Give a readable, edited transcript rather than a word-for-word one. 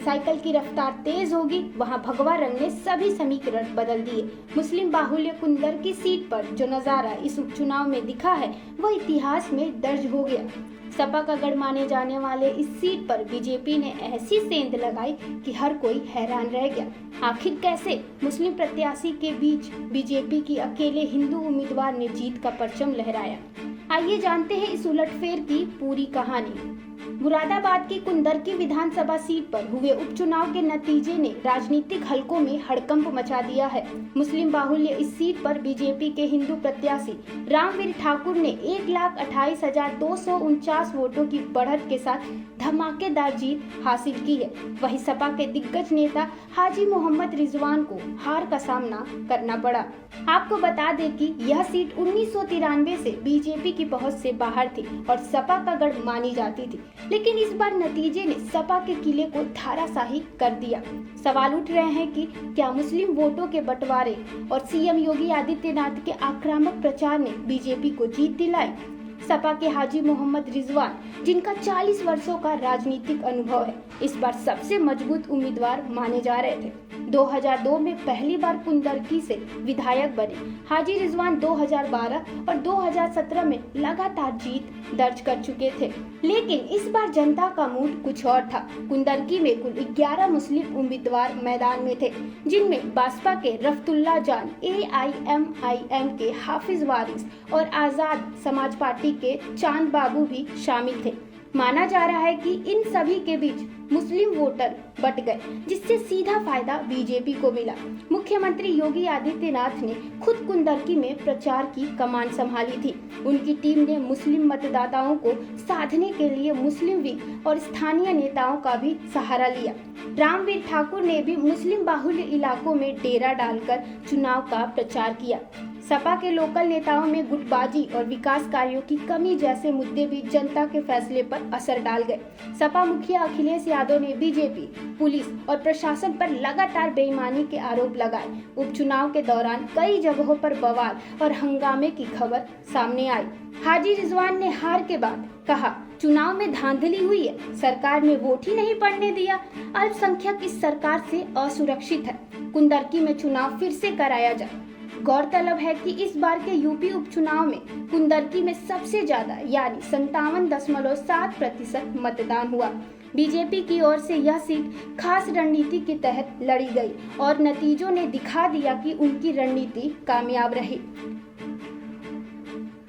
Cycle की रफ्तार तेज होगी, वहां भगवा रंग ने सभी समीकरण बदल दिए। मुस्लिम बाहुल्य कुंदर की सीट पर जो नजारा इस उपचुनाव में दिखा है वह इतिहास में दर्ज हो गया। सपा का गढ़ माने जाने वाले इस सीट पर बीजेपी ने ऐसी सेंध लगाई कि हर कोई हैरान रह गया। आखिर कैसे मुस्लिम प्रत्याशी के बीच बीजेपी की अकेले हिंदू उम्मीदवार ने जीत का परचम लहराया। आइए जानते हैं इस उलटफेर की पूरी कहानी। मुरादाबाद की कुंदरकी विधानसभा सीट पर हुए उपचुनाव के नतीजे ने राजनीतिक हलकों में हड़कंप मचा दिया है। मुस्लिम बाहुल्य इस सीट पर बीजेपी के हिंदू प्रत्याशी रामवीर ठाकुर ने 1,28,249 वोटों की बढ़त के साथ धमाकेदार जीत हासिल की है। वहीं सपा के दिग्गज नेता हाजी मोहम्मद रिजवान को हार का सामना करना पड़ा। आपको बता दें कि यह सीट 1993 से बीजेपी की पहुंच से बाहर थी और सपा का गढ़ मानी जाती थी, लेकिन इस बार नतीजे ने सपा के किले को धाराशाही कर दिया। सवाल उठ रहे हैं कि क्या मुस्लिम वोटों के बंटवारे और सीएम योगी आदित्यनाथ के आक्रामक प्रचार ने बीजेपी को जीत दिलाई। सपा के हाजी मोहम्मद रिजवान, जिनका 40 वर्षों का राजनीतिक अनुभव है, इस बार सबसे मजबूत उम्मीदवार माने जा रहे थे। 2002 में पहली बार कुंदरकी से विधायक बने हाजी रिजवान 2012 और 2017 में लगातार जीत दर्ज कर चुके थे, लेकिन इस बार जनता का मूड कुछ और था। कुंदरकी में कुल 11 मुस्लिम उम्मीदवार मैदान में थे, जिनमें बसपा के रफ्तुल्ला जान, AIMIM के हाफिज वारिस और आजाद समाज पार्टी के चांद बाबू भी शामिल थे। माना जा रहा है कि इन सभी के बीच मुस्लिम वोटर बट गए, जिससे सीधा फायदा बीजेपी को मिला। मुख्यमंत्री योगी आदित्यनाथ ने खुद कुंदरकी में प्रचार की कमान संभाली थी। उनकी टीम ने मुस्लिम मतदाताओं को साधने के लिए मुस्लिम लीग और स्थानीय नेताओं का भी सहारा लिया। रामवीर ठाकुर ने भी मुस्लिम बाहुल्य इलाकों में डेरा डालकर चुनाव का प्रचार किया। सपा के लोकल नेताओं में गुटबाजी और विकास कार्यों की कमी जैसे मुद्दे भी जनता के फैसले पर असर डाल गए। सपा मुखिया अखिलेश यादव ने बीजेपी, पुलिस और प्रशासन पर लगातार बेईमानी के आरोप लगाए। उपचुनाव के दौरान कई जगहों पर बवाल और हंगामे की खबर सामने आई। हाजी रिजवान ने हार के बाद कहा, चुनाव में धांधली हुई है, सरकार ने वोट ही नहीं पड़ने दिया, अल्पसंख्यक इस सरकार से असुरक्षित है, कुंदरकी में चुनाव फिर से कराया जाए। गौरतलब है कि इस बार के यूपी उपचुनाव में कुंदरकी में सबसे ज्यादा यानी 57.7% मतदान हुआ। बीजेपी की ओर से यह सीट खास रणनीति के तहत लड़ी गई और नतीजों ने दिखा दिया कि उनकी रणनीति कामयाब रही।